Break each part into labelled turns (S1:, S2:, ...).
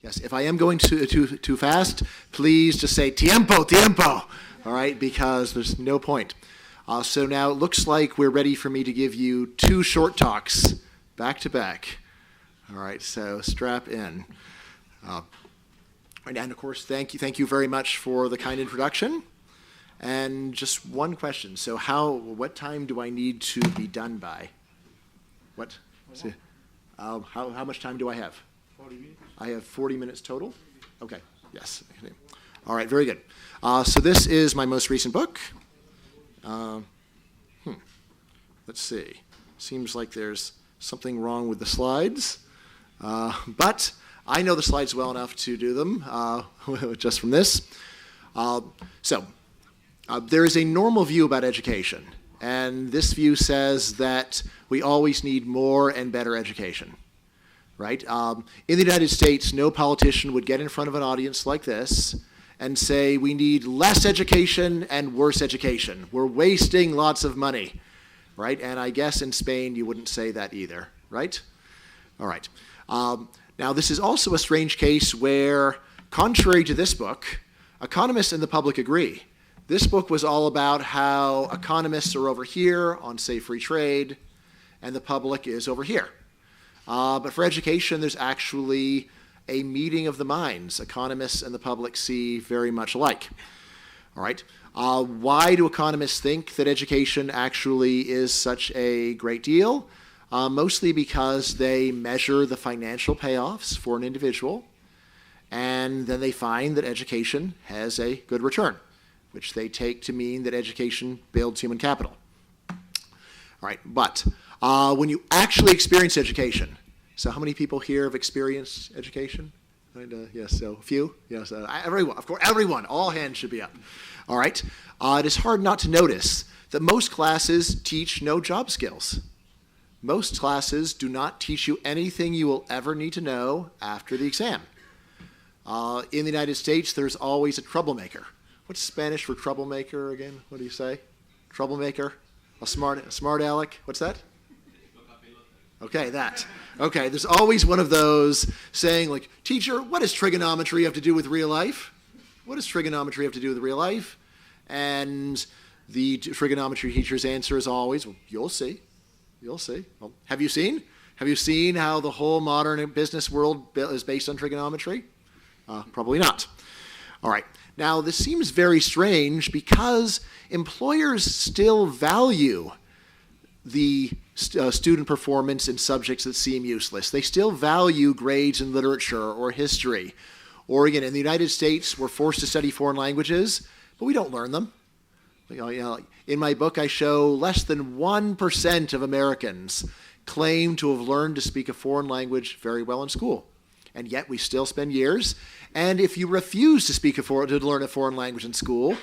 S1: Yes, if I am going too fast, please just say tiempo, tiempo, all right, because there's no point. So now it looks like we're ready for me to give you 2 short talks back to back. All right, so strap in. And of course, thank you very much for the kind introduction. And just one question. So what time do I need to be done by? What? How much time do I have?
S2: 40 minutes.
S1: I have 40 minutes total? Okay, yes. All right, very good. So this is my most recent book. Let's see. Seems like there's something wrong with the slides. But I know the slides well enough to do them just from this. There is a normal view about education. And this view says that we always need more and better education. Right? In the United States, no politician would get in front of an audience like this and say, we need less education and worse education. We're wasting lots of money, right? And I guess in Spain, you wouldn't say that either, right? All right. Now, this is also a strange case where, contrary to this book, economists and the public agree. This book was all about how economists are over here on, say, free trade, and the public is over here. But for education, there's actually a meeting of the minds. Economists and the public see very much alike. All right. Why do economists think that education actually is such a great deal? Mostly because they measure the financial payoffs for an individual, and then they find that education has a good return, which they take to mean that education builds human capital. All right. But when you actually experience education, so how many people here have experienced education? Yes, so a few? Yes, everyone, of course, everyone, all hands should be up. All right. It is hard not to notice that most classes teach no job skills. Most classes do not teach you anything you will ever need to know after the exam. In the United States, there's always a troublemaker. What's Spanish for troublemaker again? What do you say? Troublemaker? A smart aleck? What's that? Okay, that. Okay, there's always one of those saying, like, teacher, what does trigonometry have to do with real life? What does trigonometry have to do with real life? And the trigonometry teacher's answer is always, well, you'll see. You'll see. Well, have you seen? Have you seen how the whole modern business world is based on trigonometry? Probably not. All right. Now, this seems very strange because employers still value the student performance in subjects that seem useless. They still value grades in literature or history. Or again, in the United States, we're forced to study foreign languages, but we don't learn them. In my book, I show less than 1% of Americans claim to have learned to speak a foreign language very well in school. And yet we still spend years. And if you refuse to learn a foreign language in school,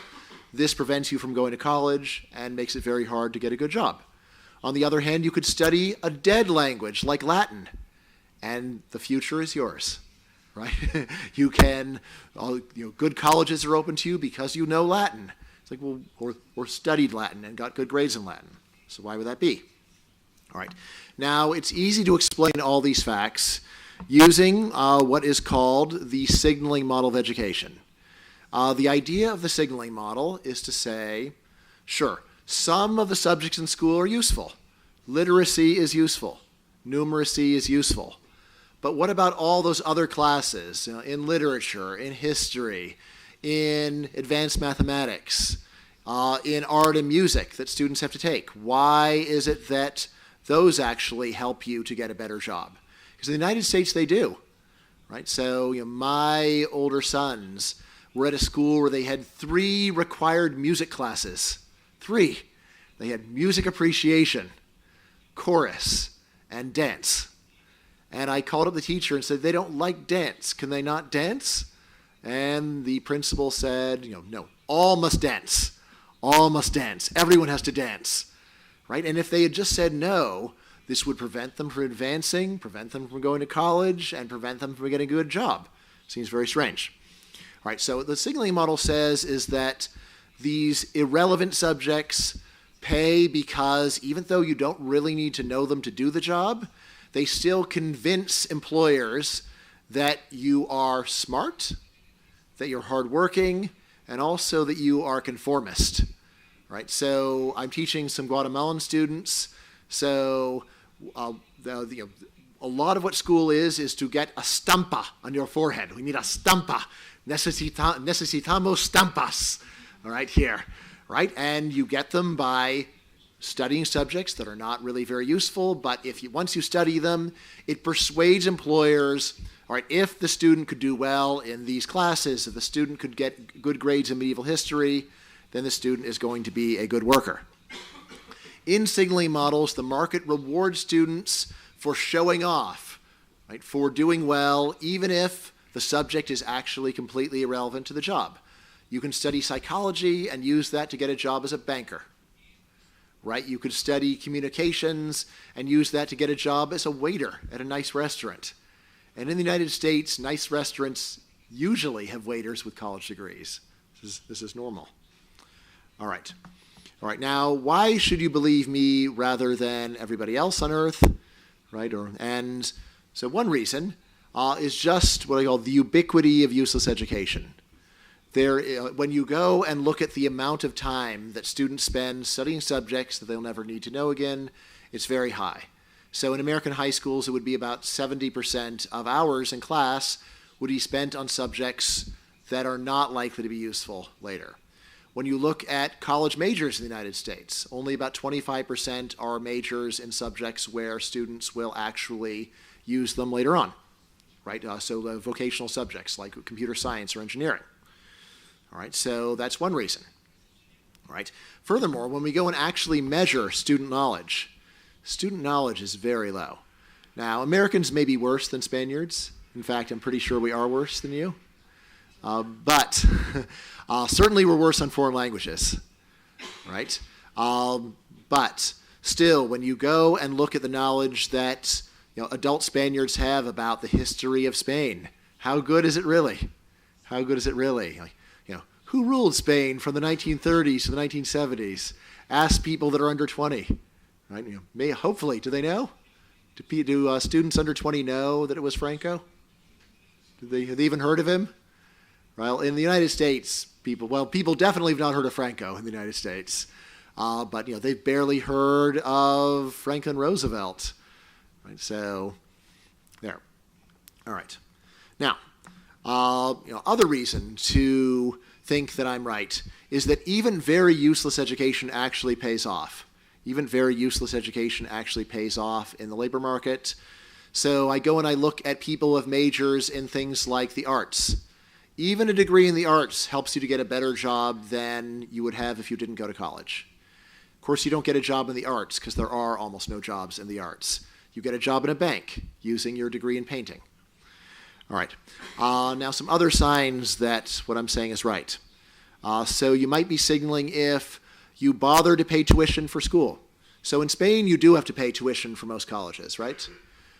S1: this prevents you from going to college and makes it very hard to get a good job. On the other hand, you could study a dead language like Latin, and the future is yours, right? You can, good colleges are open to you because you know Latin. It's like, well, or studied Latin and got good grades in Latin. So why would that be? All right. Now, it's easy to explain all these facts using what is called the signaling model of education. The idea of the signaling model is to say, sure, some of the subjects in school are useful. Literacy is useful. Numeracy is useful. But what about all those other classes in literature, in history, in advanced mathematics, in art and music that students have to take? Why is it that those actually help you to get a better job? Because in the United States, they do, right? So my older sons were at a school where they had 3 required music classes. 3. They had music appreciation, chorus, and dance. And I called up the teacher and said, they don't like dance. Can they not dance? And the principal said, no, all must dance. All must dance. Everyone has to dance, right? And if they had just said no, this would prevent them from advancing, prevent them from going to college, and prevent them from getting a good job. Seems very strange. Right, so what the signaling model says is that these irrelevant subjects pay because even though you don't really need to know them to do the job, they still convince employers that you are smart, that you're hardworking, and also that you are conformist. Right, so I'm teaching some Guatemalan students, so a lot of what school is to get a stampa on your forehead. We need a stampa. Necesitamos stampas. All right, here. Right, and you get them by studying subjects that are not really very useful, but once you study them, it persuades employers, all right, if the student could do well in these classes, if the student could get good grades in medieval history, then the student is going to be a good worker. In signaling models, the market rewards students for showing off, right, for doing well, even if the subject is actually completely irrelevant to the job. You can study psychology and use that to get a job as a banker. Right? You could study communications and use that to get a job as a waiter at a nice restaurant. And in the United States, nice restaurants usually have waiters with college degrees. This is normal. All right. All right. Now, why should you believe me rather than everybody else on earth? Right? And so one reason is just what I call the ubiquity of useless education. When you go and look at the amount of time that students spend studying subjects that they'll never need to know again, it's very high. So in American high schools, it would be about 70% of hours in class would be spent on subjects that are not likely to be useful later. When you look at college majors in the United States, only about 25% are majors in subjects where students will actually use them later on, right? So vocational subjects like computer science or engineering. All right, so that's one reason. All right. Furthermore, when we go and actually measure student knowledge is very low. Now, Americans may be worse than Spaniards. In fact, I'm pretty sure we are worse than you. But certainly we're worse on foreign languages, right? But still, when you go and look at the knowledge that adult Spaniards have about the history of Spain, how good is it really? How good is it really? Who ruled Spain from the 1930s to the 1970s? Ask people that are under 20. Right? Hopefully, do they know? Do students under 20 know that it was Franco? Have they even heard of him? Well, in the United States, people definitely have not heard of Franco in the United States. But they've barely heard of Franklin Roosevelt. Right? So, there. All right. Now, other reason to think that I'm right is that even very useless education actually pays off. Even very useless education actually pays off in the labor market. So I go and I look at people with majors in things like the arts. Even a degree in the arts helps you to get a better job than you would have if you didn't go to college. Of course, you don't get a job in the arts because there are almost no jobs in the arts. You get a job in a bank using your degree in painting. All right. Now, some other signs that what I'm saying is right. So you might be signaling if you bother to pay tuition for school. So in Spain, you do have to pay tuition for most colleges, right?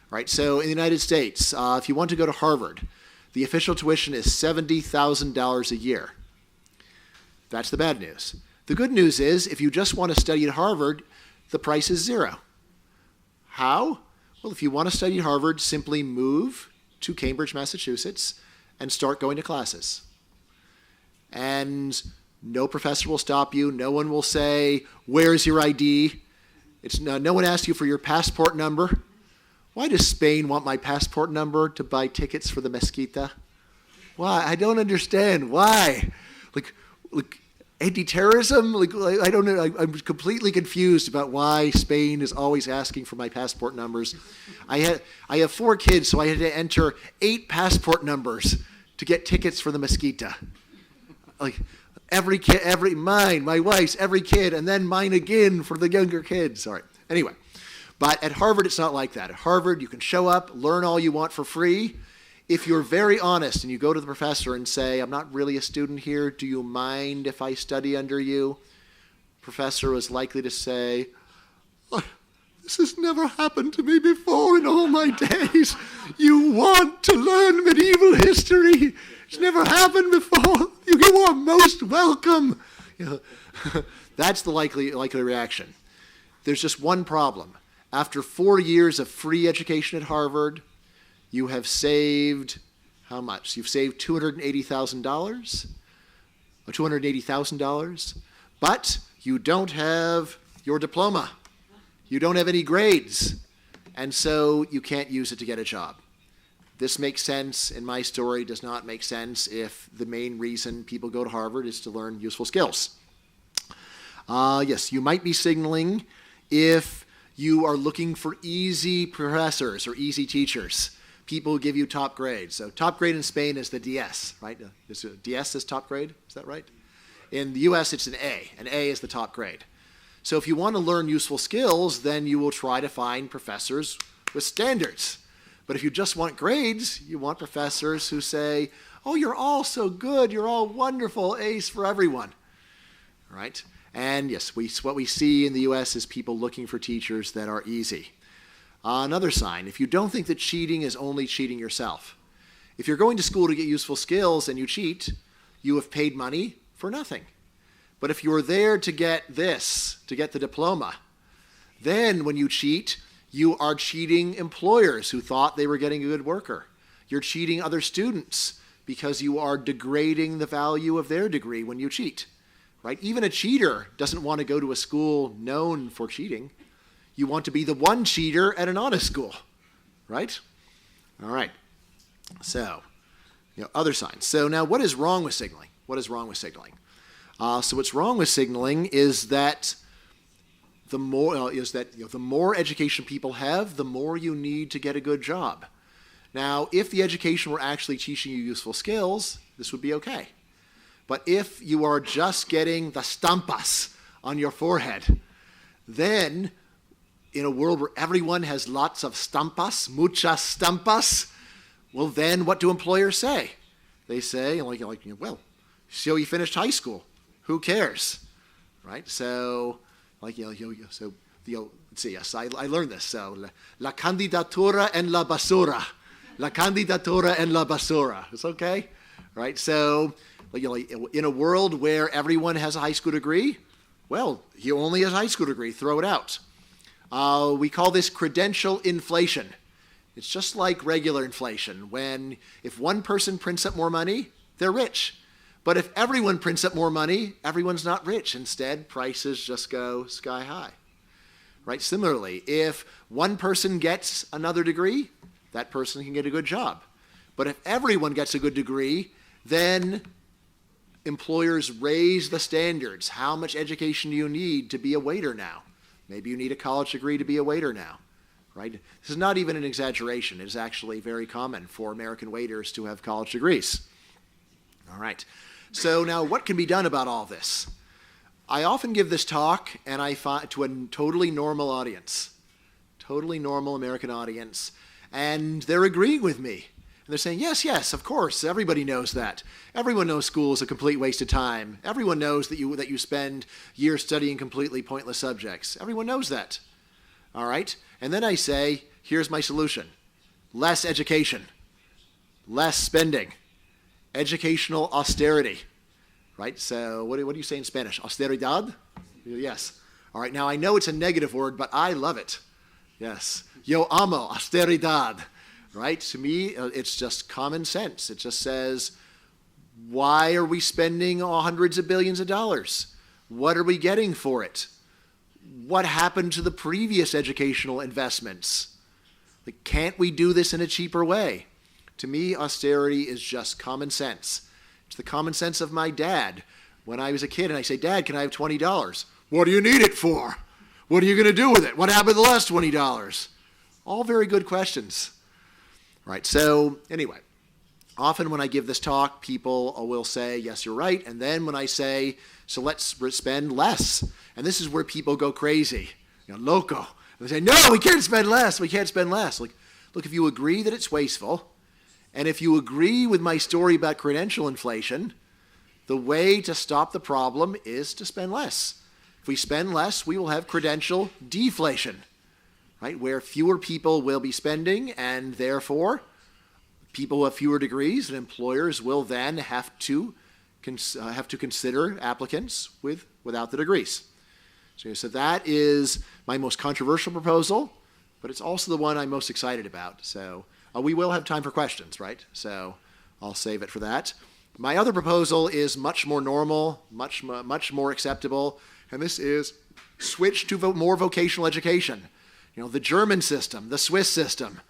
S1: Right. So in the United States, if you want to go to Harvard, the official tuition is $70,000 a year. That's the bad news. The good news is if you just want to study at Harvard, the price is zero. How? Well, if you want to study at Harvard, simply move to Cambridge, Massachusetts, and start going to classes. And no professor will stop you. No one will say, "Where's your ID?" No one asks you for your passport number. Why does Spain want my passport number to buy tickets for the Mezquita? Why? I don't understand. Why? Like anti-terrorism? I don't know. I'm completely confused about why Spain is always asking for my passport numbers. I have 4 kids, so I had to enter 8 passport numbers to get tickets for the Mezquita. Like every kid, mine, my wife's, every kid, and then mine again for the younger kids. All right. Anyway, but at Harvard, it's not like that. At Harvard, you can show up, learn all you want for free. If you're very honest and you go to the professor and say, "I'm not really a student here, do you mind if I study under you?" Professor is likely to say, "Oh, this has never happened to me before in all my days. You want to learn medieval history? It's never happened before. You are most welcome. That's the likely reaction. There's just one problem. After 4 years of free education at Harvard, you have saved how much? You've saved $280,000, or $280,000, but you don't have your diploma. You don't have any grades, and so you can't use it to get a job. This makes sense in my story, does not make sense if the main reason people go to Harvard is to learn useful skills. Yes, you might be signaling if you are looking for easy professors or easy teachers, people who give you top grades. So top grade in Spain is the DS, right? DS is top grade, is that right? In the US, it's an A. An A is the top grade. So if you want to learn useful skills, then you will try to find professors with standards. But if you just want grades, you want professors who say, oh, you're all so good, you're all wonderful, A's for everyone, right? And yes, what we see in the US is people looking for teachers that are easy. Another sign, if you don't think that cheating is only cheating yourself. If you're going to school to get useful skills and you cheat, you have paid money for nothing. But if you're there to get this, to get the diploma, then when you cheat, you are cheating employers who thought they were getting a good worker. You're cheating other students because you are degrading the value of their degree when you cheat. Right? Even a cheater doesn't want to go to a school known for cheating. You want to be the one cheater at an honest school, right? All right. So, other signs. So now, what is wrong with signaling? What is wrong with signaling? So what's wrong with signaling is that the more education people have, the more you need to get a good job. Now, if the education were actually teaching you useful skills, this would be okay. But if you are just getting the stampas on your forehead, then in a world where everyone has lots of stampas, muchas stampas, well, then what do employers say? They say, well, so you finished high school. Who cares, right? So, let's see, yes, I learned this. So, la candidatura en la basura. La candidatura en la basura. It's okay, right? So, in a world where everyone has a high school degree, well, he only has a high school degree, throw it out. We call this credential inflation. It's just like regular inflation, if one person prints up more money, they're rich. But if everyone prints up more money, everyone's not rich. Instead, prices just go sky high. Right? Similarly, if one person gets another degree, that person can get a good job. But if everyone gets a good degree, then employers raise the standards. How much education do you need to be a waiter now? Maybe you need a college degree to be a waiter now, right? This is not even an exaggeration. It is actually very common for American waiters to have college degrees. All right. So now what can be done about all this? I often give this talk and I find to a totally normal audience, totally normal American audience, and they're agreeing with me. And they're saying, yes, of course, everybody knows that. Everyone knows school is a complete waste of time. Everyone knows that you spend years studying completely pointless subjects. Everyone knows that. All right? And then I say, here's my solution. Less education. Less spending. Educational austerity. Right? So what do you say in Spanish? Austeridad? Yes. All right, now I know it's a negative word, but I love it. Yes. Yo amo austeridad. Right? To me, it's just common sense. It just says, why are we spending hundreds of billions of dollars? What are we getting for it? What happened to the previous educational investments? Can't we do this in a cheaper way? To me, austerity is just common sense. It's the common sense of my dad. When I was a kid and I say, Dad, can I have $20? What do you need it for? What are you going to do with it? What happened to the last $20? All very good questions. Right, so anyway, often when I give this talk, people will say, yes, you're right. And then when I say, so let's spend less. And this is where people go crazy, loco. And they say, no, we can't spend less. We can't spend less. Look, if you agree that it's wasteful, and if you agree with my story about credential inflation, the way to stop the problem is to spend less. If we spend less, we will have credential deflation. Right, where fewer people will be spending, and therefore people who have fewer degrees, and employers will then have to consider applicants without the degrees. So that is my most controversial proposal, but it's also the one I'm most excited about. So we will have time for questions, right? So I'll save it for that. My other proposal is much more normal, much more acceptable, and this is switch to more vocational education. You know, the German system, the Swiss system,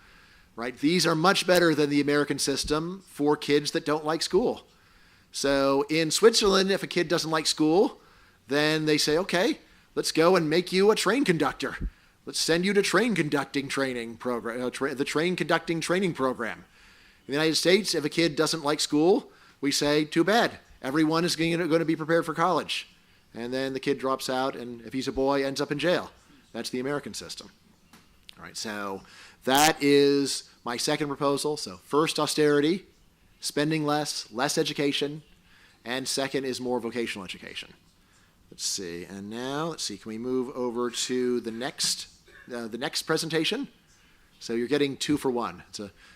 S1: right? These are much better than the American system for kids that don't like school. So in Switzerland, if a kid doesn't like school, then they say, okay, let's go and make you a train conductor. Let's send you to train conducting training program, the train conducting training program. In the United States, if a kid doesn't like school, we say, too bad. Everyone is going to be prepared for college. And then the kid drops out, and if he's a boy, ends up in jail. That's the American system. All right, so that is my second proposal. So first, austerity, spending less education, and second is more vocational education. Let's see, and now, let's see, can we move over to the next presentation? So you're getting 2 for 1.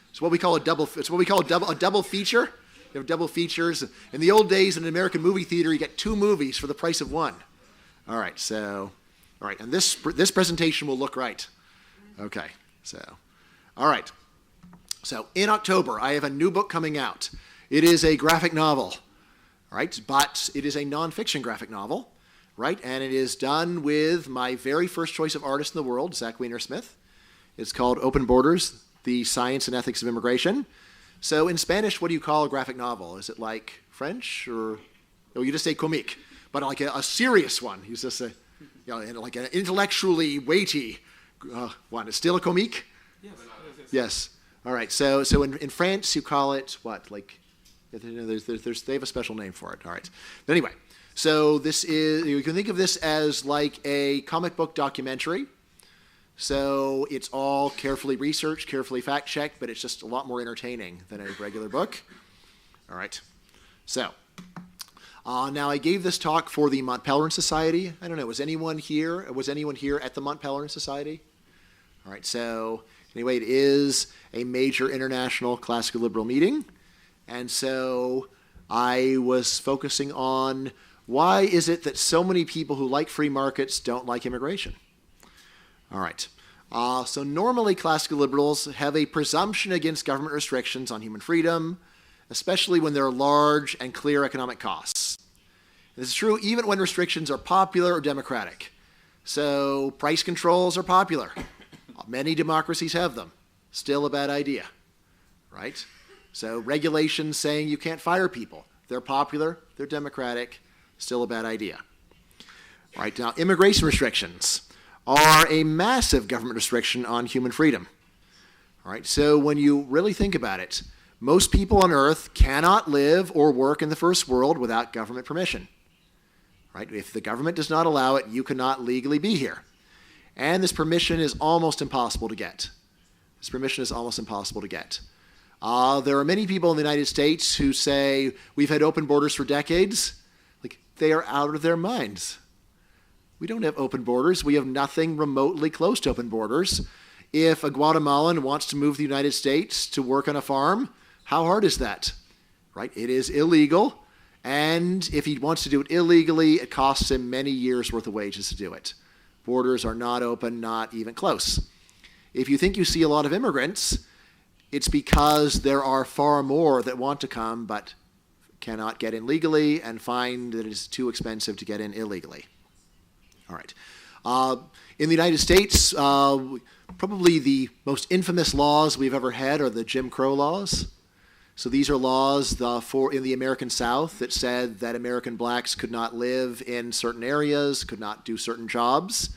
S1: It's what we call a double feature. You have double features. In the old days in an American movie theater, you get 2 movies for the price of 1. All right, and this presentation will look right. Okay, all right. So in October, I have a new book coming out. It is a graphic novel, right? But it is a nonfiction graphic novel, right? And it is done with my very first choice of artist in the world, Zach Wiener-Smith. It's called Open Borders, The Science and Ethics of Immigration. So in Spanish, what do you call a graphic novel? Is it like French or you just say comique, but like a serious one? You just say, like an intellectually weighty one. It's still a comique? Yes. All right. So in France, you call it what? Like, they have a special name for it. All right. But anyway, so you can think of this as like a comic book documentary. So it's all carefully researched, carefully fact-checked, but it's just a lot more entertaining than a regular book. All right. So now I gave this talk for the Mont Pelerin Society. I don't know, was anyone here at the Mont Pelerin Society? All right, so anyway, it is a major international classical liberal meeting. And so I was focusing on why is it that so many people who like free markets don't like immigration? All right. So normally classical liberals have a presumption against government restrictions on human freedom, especially when there are large and clear economic costs. This is true even when restrictions are popular or democratic. So price controls are popular. Many democracies have them. Still a bad idea, right? So regulations saying you can't fire people. They're popular, they're democratic, still a bad idea. All right, now immigration restrictions are a massive government restriction on human freedom. All right, so when you really think about it, most people on Earth cannot live or work in the first world without government permission. Right? If the government does not allow it, you cannot legally be here. And this permission is almost impossible to get. There are many people in the United States who say, we've had open borders for decades. Like, they are out of their minds. We don't have open borders. We have nothing remotely close to open borders. If a Guatemalan wants to move to the United States to work on a farm, how hard is that? Right? It is illegal. And if he wants to do it illegally, it costs him many years' worth of wages to do it. Borders are not open, not even close. If you think you see a lot of immigrants, it's because there are far more that want to come but cannot get in legally and find that it is too expensive to get in illegally. All right. In the United States, probably the most infamous laws we've ever had are the Jim Crow laws. So these are laws in the American South that said that American blacks could not live in certain areas, could not do certain jobs,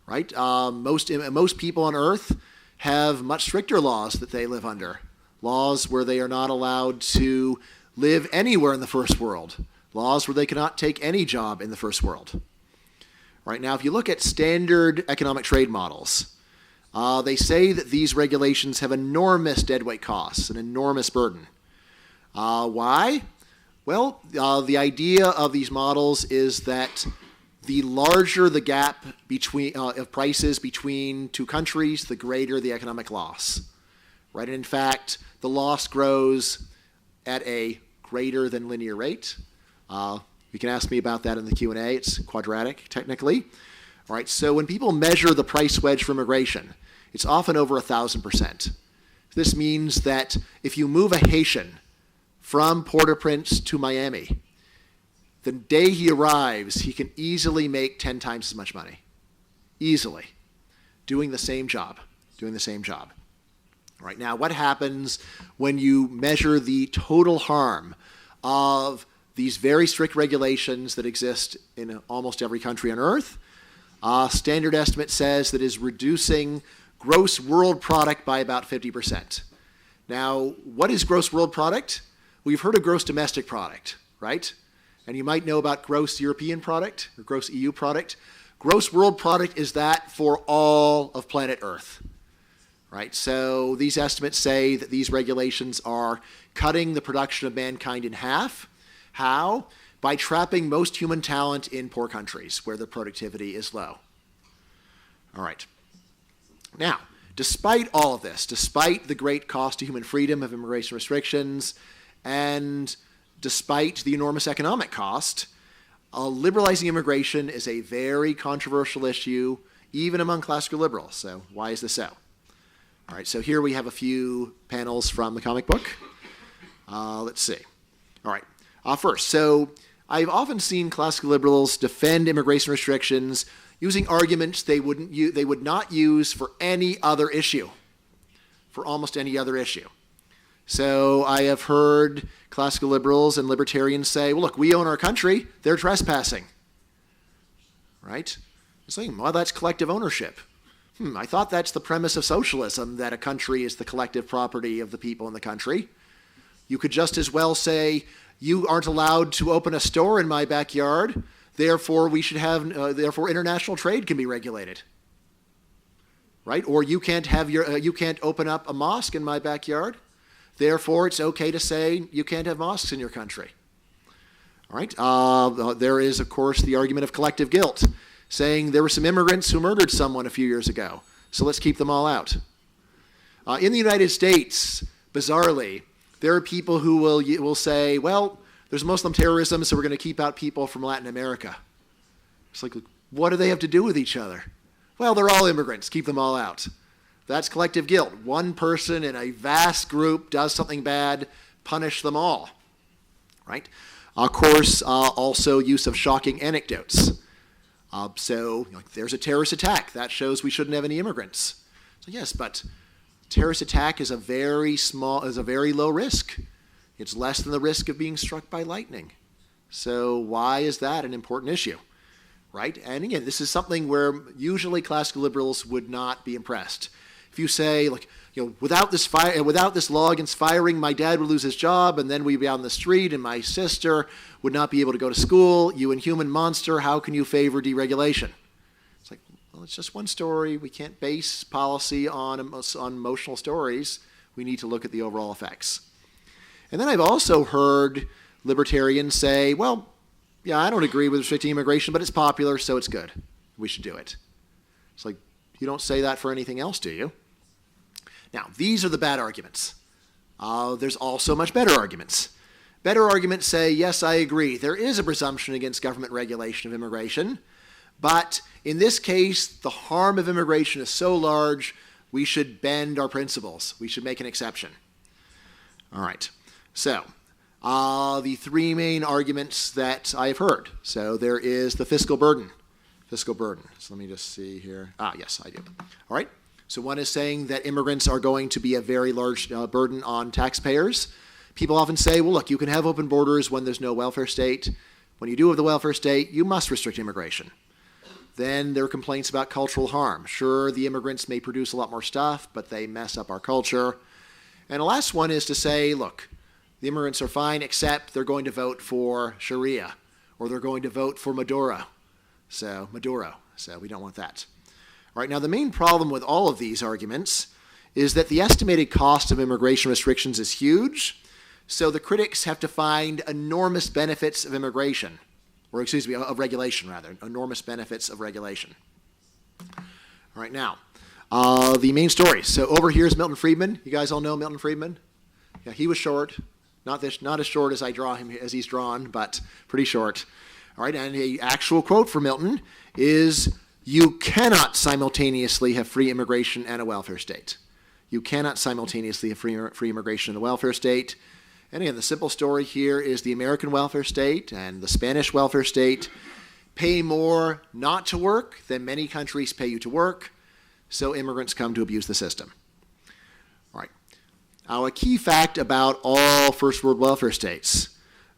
S1: right? Most people on Earth have much stricter laws that they live under. Laws where they are not allowed to live anywhere in the first world. Laws where they cannot take any job in the first world. Right now, if you look at standard economic trade models, they say that these regulations have enormous deadweight costs, an enormous burden. Why? Well, the idea of these models is that the larger the gap of prices between two countries, the greater the economic loss. right? And in fact, the loss grows at a greater than linear rate. You can ask me about that in the Q&A. It's quadratic, technically. All right, so when people measure the price wedge for immigration, it's often over 1,000%. This means that if you move a Haitian from Port-au-Prince to Miami, the day he arrives, he can easily make 10 times as much money. Easily. Doing the same job. All right, now what happens when you measure the total harm of these very strict regulations that exist in almost every country on earth? Standard estimate says that is reducing gross world product by about 50%. Now, what is gross world product? We've heard of gross domestic product, right? And you might know about gross European product or gross EU product. Gross world product is that for all of planet Earth, right? So these estimates say that these regulations are cutting the production of mankind in half. How? By trapping most human talent in poor countries where the productivity is low. All right. Now, despite all of this, despite the great cost to human freedom of immigration restrictions, and despite the enormous economic cost, liberalizing immigration is a very controversial issue, even among classical liberals. So why is this so? All right, so here we have a few panels from the comic book. Let's see. All right, first, so I've often seen classical liberals defend immigration restrictions using arguments they would not use for any other issue, for almost any other issue. So I have heard classical liberals and libertarians say, well, look, we own our country, they're trespassing, right? I'm saying, well, that's collective ownership. I thought that's the premise of socialism, that a country is the collective property of the people in the country. You could just as well say, you aren't allowed to open a store in my backyard, therefore we should have, therefore international trade can be regulated, right? Or you can't open up a mosque in my backyard, therefore it's okay to say you can't have mosques in your country. All right. There is, of course, the argument of collective guilt, saying there were some immigrants who murdered someone a few years ago, so let's keep them all out. In the United States, bizarrely, there are people who will say, well, there's Muslim terrorism, so we're going to keep out people from Latin America. It's like, what do they have to do with each other? Well, they're all immigrants. Keep them all out. That's collective guilt. One person in a vast group does something bad, punish them all, right? Of course, also use of shocking anecdotes. So there's a terrorist attack. That shows we shouldn't have any immigrants. So yes, but terrorist attack is a very low risk. It's less than the risk of being struck by lightning. So why is that an important issue, right? And again, this is something where usually classical liberals would not be impressed. If you say, like, without this law against firing, my dad would lose his job, and then we'd be out on the street, and my sister would not be able to go to school. You inhuman monster, how can you favor deregulation? It's like, well, it's just one story. We can't base policy on emotional stories. We need to look at the overall effects. And then I've also heard libertarians say, well, yeah, I don't agree with restricting immigration, but it's popular, so it's good. We should do it. It's like, you don't say that for anything else, do you? Now, these are the bad arguments. There's also much better arguments. Better arguments say, yes, I agree. There is a presumption against government regulation of immigration, but in this case, the harm of immigration is so large, we should bend our principles. We should make an exception. All right. So, the three main arguments that I have heard. So there is the fiscal burden. Fiscal burden. So let me just see here. Yes, I do. All right. So one is saying that immigrants are going to be a very large burden on taxpayers. People often say, well, look, you can have open borders when there's no welfare state. When you do have the welfare state, you must restrict immigration. Then there are complaints about cultural harm. Sure, the immigrants may produce a lot more stuff, but they mess up our culture. And the last one is to say, look, the immigrants are fine, except they're going to vote for Sharia, or they're going to vote for Maduro. So we don't want that. All right, now the main problem with all of these arguments is that the estimated cost of immigration restrictions is huge, so the critics have to find enormous benefits of immigration, or excuse me, of regulation rather, enormous benefits of regulation. All right, now, The main story. So over here is Milton Friedman. You guys all know Milton Friedman? Yeah, he was short. Not as short as I draw him, as he's drawn, but pretty short. All right, and the actual quote from Milton is, "You cannot simultaneously have free immigration and a welfare state." You cannot simultaneously have free immigration and a welfare state. And again, the simple story here is the American welfare state and the Spanish welfare state pay more not to work than many countries pay you to work, so immigrants come to abuse the system. All right. Now, a key fact about all first world welfare states: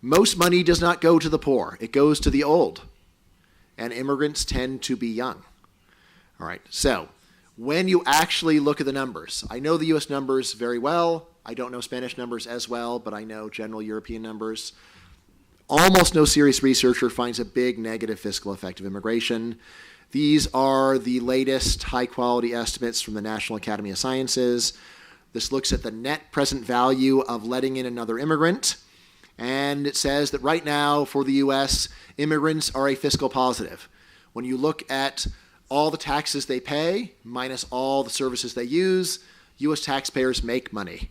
S1: most money does not go to the poor. It goes to the old, and immigrants tend to be young. All right, so when you actually look at the numbers, I know the U.S. numbers very well. I don't know Spanish numbers as well, but I know general European numbers. Almost no serious researcher finds a big negative fiscal effect of immigration. These are the latest high-quality estimates from the National Academy of Sciences. This looks at the net present value of letting in another immigrant, and it says that right now for the U.S., immigrants are a fiscal positive. When you look at all the taxes they pay minus all the services they use, U.S. taxpayers make money.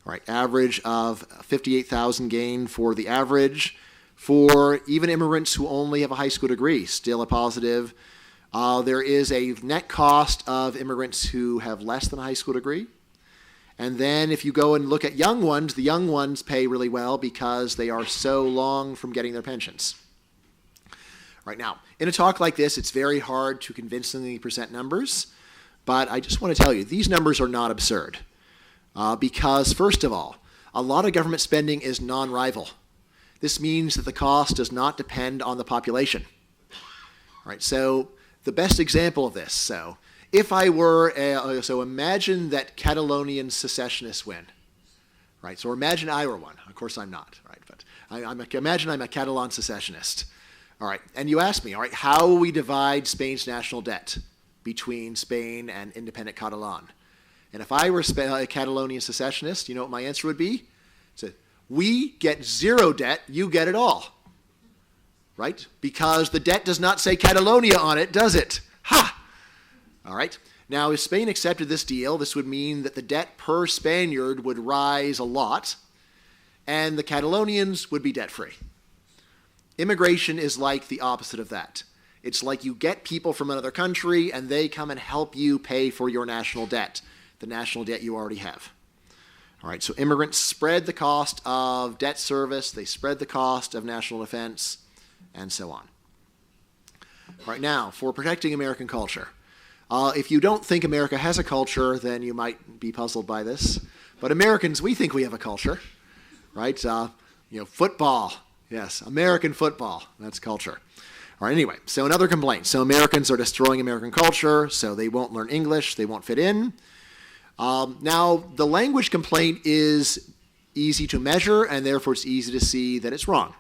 S1: All right, average of 58,000 gain for the average. For even immigrants who only have a high school degree, still a positive. There is a net cost of immigrants who have less than a high school degree. And then if you go and look at young ones, the young ones pay really well because they are so long from getting their pensions. Right now, in a talk like this, it's very hard to convincingly present numbers, but I just want to tell you, these numbers are not absurd. Because, first of all, a lot of government spending is non-rival. This means that the cost does not depend on the population. All right, so the best example of this, so if I were, so imagine that Catalonian secessionists win, right? So imagine I were one. Of course I'm not, right? But imagine I'm a Catalan secessionist. All right, and you ask me, all right, how will we divide Spain's national debt between Spain and independent Catalan? And if I were a Catalonian secessionist, you know what my answer would be? So we get zero debt, you get it all, right? Because the debt does not say Catalonia on it, does it? Ha! All right. Now, if Spain accepted this deal, this would mean that the debt per Spaniard would rise a lot, and the Catalonians would be debt-free. Immigration is like the opposite of that. It's like you get people from another country, and they come and help you pay for your national debt, the national debt you already have. All right, so immigrants spread the cost of debt service, they spread the cost of national defense, and so on. All right, now, for protecting American culture. If you don't think America has a culture, then you might be puzzled by this. But Americans, we think we have a culture, right? Football. Yes, American football. That's culture. All right, anyway, so another complaint. So Americans are destroying American culture, so they won't learn English, they won't fit in. Now, the language complaint is easy to measure, and therefore it's easy to see that it's wrong.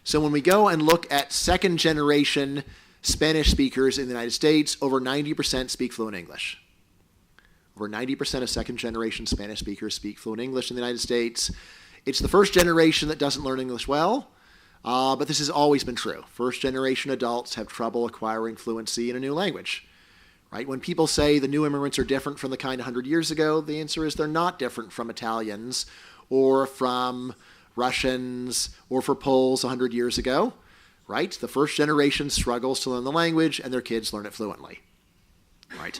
S1: So when we go and look at second-generation Spanish speakers in the United States, over 90% speak fluent English. Over 90% of second-generation Spanish speakers speak fluent English in the United States. It's the first generation that doesn't learn English well, but this has always been true. First-generation adults have trouble acquiring fluency in a new language. Right? When people say the new immigrants are different from the kind 100 years ago, the answer is they're not different from Italians or from Russians or from Poles 100 years ago. Right? The first generation struggles to learn the language, and their kids learn it fluently. Right?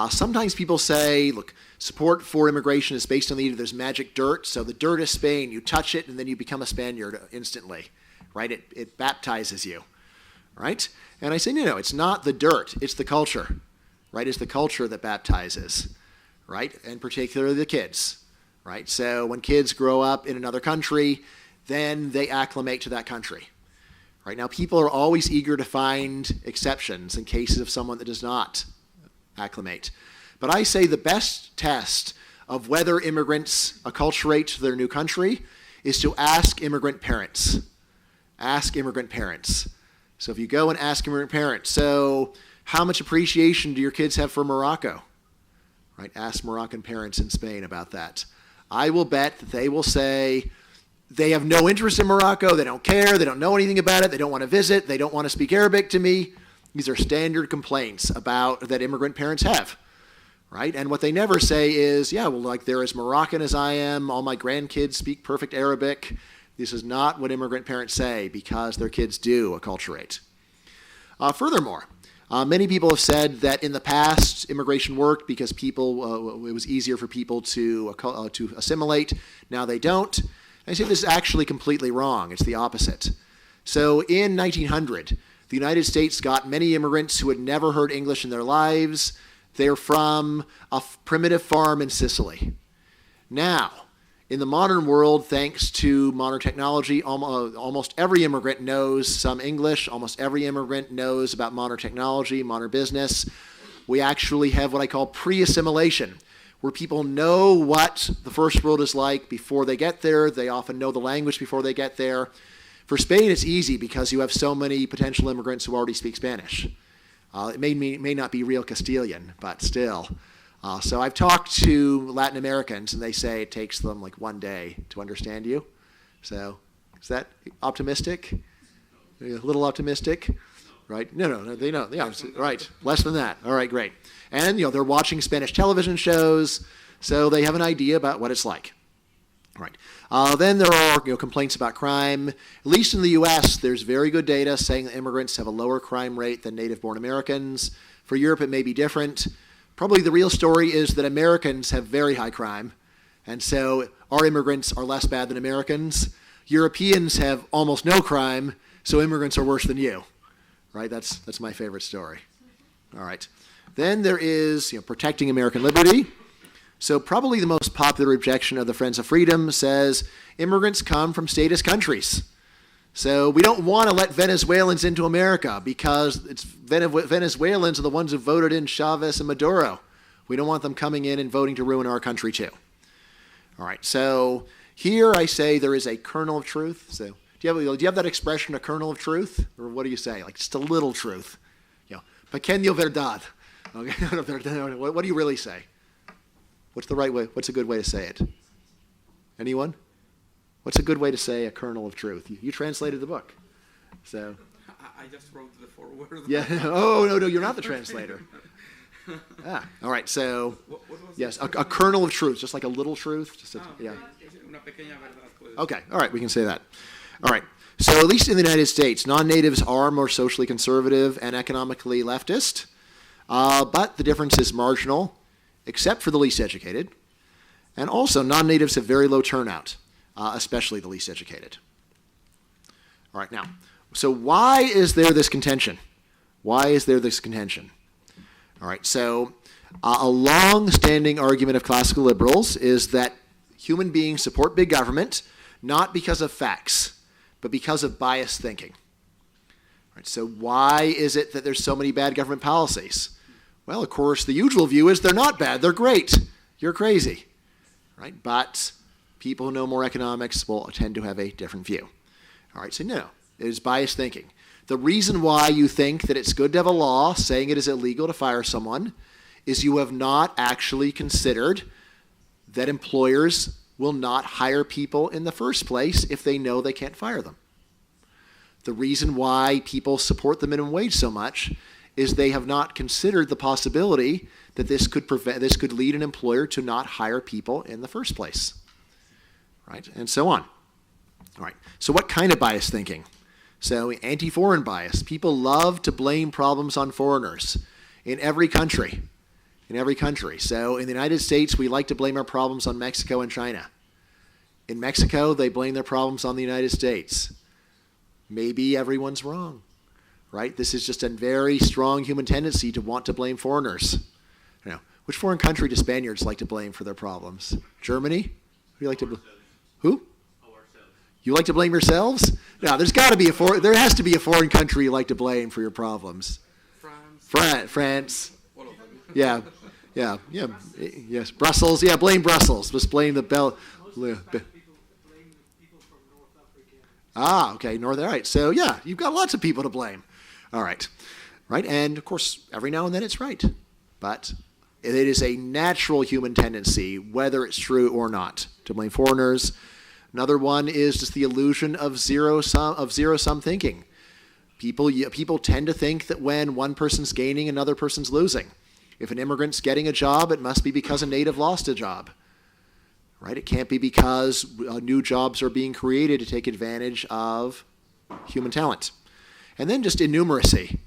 S1: Sometimes people say, look, support for immigration is based on there's magic dirt. So the dirt is Spain. You touch it, and then you become a Spaniard instantly. Right? It baptizes you. Right? And I say, no, it's not the dirt. It's the culture. Right? It's the culture that baptizes. Right? And particularly the kids. Right? So when kids grow up in another country, then they acclimate to that country. Right now, people are always eager to find exceptions in cases of someone that does not acclimate. But I say the best test of whether immigrants acculturate to their new country is to ask immigrant parents. Ask immigrant parents. So if you go and ask immigrant parents, so how much appreciation do your kids have for Morocco? Right? Ask Moroccan parents in Spain about that. I will bet that they will say, they have no interest in Morocco. They don't care. They don't know anything about it. They don't want to visit. They don't want to speak Arabic to me. These are standard complaints that immigrant parents have. right? And what they never say is, yeah, well, like they're as Moroccan as I am, all my grandkids speak perfect Arabic. This is not what immigrant parents say because their kids do acculturate. Furthermore, many people have said that in the past, immigration worked because it was easier for people to assimilate. Now they don't. I say this is actually completely wrong. It's the opposite. So in 1900, the United States got many immigrants who had never heard English in their lives. They're from a primitive farm in Sicily. Now, in the modern world, thanks to modern technology, almost every immigrant knows some English. Almost every immigrant knows about modern technology, modern business. We actually have what I call pre-assimilation, where people know what the first world is like before they get there. They often know the language before they get there. For Spain, it's easy because you have so many potential immigrants who already speak Spanish. It may not be real Castilian, but still. So I've talked to Latin Americans, and they say it takes them like 1 day to understand you. So is that optimistic? A little optimistic? Right? No, they know. Yeah, right. Less than that. All right, great. And they're watching Spanish television shows, so they have an idea about what it's like. Right. Then there are complaints about crime. At least in the U.S., there's very good data saying that immigrants have a lower crime rate than native-born Americans. For Europe, it may be different. Probably the real story is that Americans have very high crime, and so our immigrants are less bad than Americans. Europeans have almost no crime, so immigrants are worse than you. Right? That's my favorite story. All right. Then there is protecting American liberty. So probably the most popular objection of the Friends of Freedom says immigrants come from statist countries. So we don't want to let Venezuelans into America because Venezuelans are the ones who voted in Chavez and Maduro. We don't want them coming in and voting to ruin our country too. All right, so here I say there is a kernel of truth. So do you have that expression, a kernel of truth? Or what do you say? Like just a little truth. Pequeño verdad. Okay. What do you really say? What's the right way? What's a good way to say it? Anyone? What's a good way to say a kernel of truth? You translated the book. So.
S2: I just wrote the foreword.
S1: Yeah. Oh, no, you're not the translator. All right. So, yes, a kernel of truth, just like a little truth. Yeah. Okay. All right. We can say that. All right. So, at least in the United States, non-natives are more socially conservative and economically leftist, but the difference is marginal, except for the least educated. And also, non-natives have very low turnout. Especially the least educated. All right, now, so why is there this contention? Why is there this contention? All right, so a long-standing argument of classical liberals is that human beings support big government not because of facts, but because of biased thinking. All right, so why is it that there's so many bad government policies? Well, of course, the usual view is they're not bad, they're great. You're crazy, right? But people who know more economics will tend to have a different view. All right, so no, it is biased thinking. The reason why you think that it's good to have a law saying it is illegal to fire someone is you have not actually considered that employers will not hire people in the first place if they know they can't fire them. The reason why people support the minimum wage so much is they have not considered the possibility that this could lead an employer to not hire people in the first place. Right, and so on. All right, so what kind of bias thinking? So anti-foreign bias. People love to blame problems on foreigners in every country. So in the United States, we like to blame our problems on Mexico and China. In Mexico, they blame their problems on the United States. Maybe everyone's wrong, right? This is just a very strong human tendency to want to blame foreigners. Which foreign country do Spaniards like to blame for their problems? Germany? Who do you like to blame? Who? Ourselves. You like to blame yourselves? No, there has to be a foreign country you like to blame for your problems. France. Yeah. Yes, Brussels. Yeah, blame Brussels. Just blame the okay, All right. So yeah, you've got lots of people to blame. All right, right, and of course, every now and then it's right, but it is a natural human tendency, whether it's true or not, to blame foreigners. Another one is just the illusion of zero-sum thinking. People tend to think that when one person's gaining, another person's losing. If an immigrant's getting a job, it must be because a native lost a job, right? It can't be because new jobs are being created to take advantage of human talent. And then just innumeracy.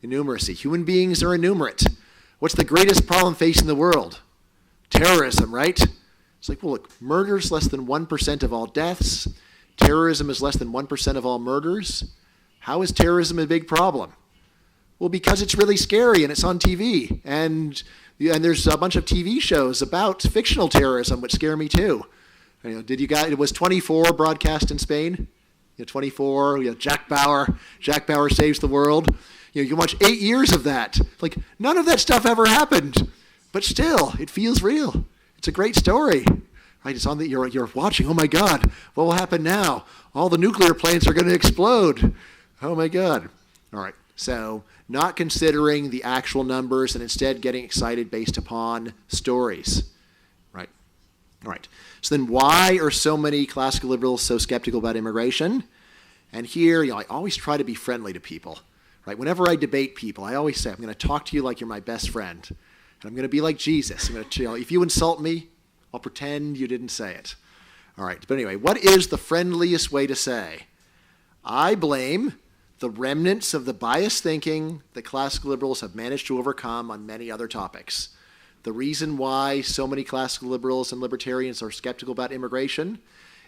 S1: Innumeracy. Human beings are innumerate. What's the greatest problem facing the world? Terrorism, right? It's like, well, look, murder's less than 1% of all deaths. Terrorism is less than 1% of all murders. How is terrorism a big problem? Well, because it's really scary and it's on TV. And there's a bunch of TV shows about fictional terrorism, which scare me too. You know, it was 24 broadcast in Spain? 24, Jack Bauer saves the world. You can watch 8 years of that. Like, none of that stuff ever happened. But still, it feels real. It's a great story. Right? It's on that you're watching. Oh my God, what will happen now? All the nuclear plants are going to explode. Oh my God. All right. So not considering the actual numbers and instead getting excited based upon stories. Right. All right. So then why are so many classical liberals so skeptical about immigration? And here, I always try to be friendly to people. Right? Whenever I debate people, I always say, I'm going to talk to you like you're my best friend. And I'm going to be like Jesus. I'm going to, if you insult me, I'll pretend you didn't say it. All right. But anyway, what is the friendliest way to say? I blame the remnants of the biased thinking that classical liberals have managed to overcome on many other topics. The reason why so many classical liberals and libertarians are skeptical about immigration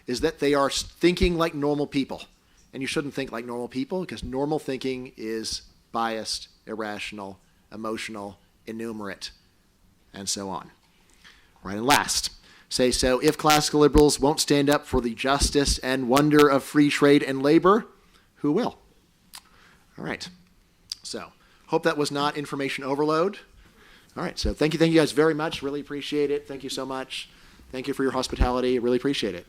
S1: is that they are thinking like normal people. And you shouldn't think like normal people because normal thinking is biased, irrational, emotional, innumerate, and so on. Right, and last, so if classical liberals won't stand up for the justice and wonder of free trade and labor, who will? All right. So, hope that was not information overload. All right. So, thank you guys very much. Really appreciate it. Thank you so much. Thank you for your hospitality. Really appreciate it.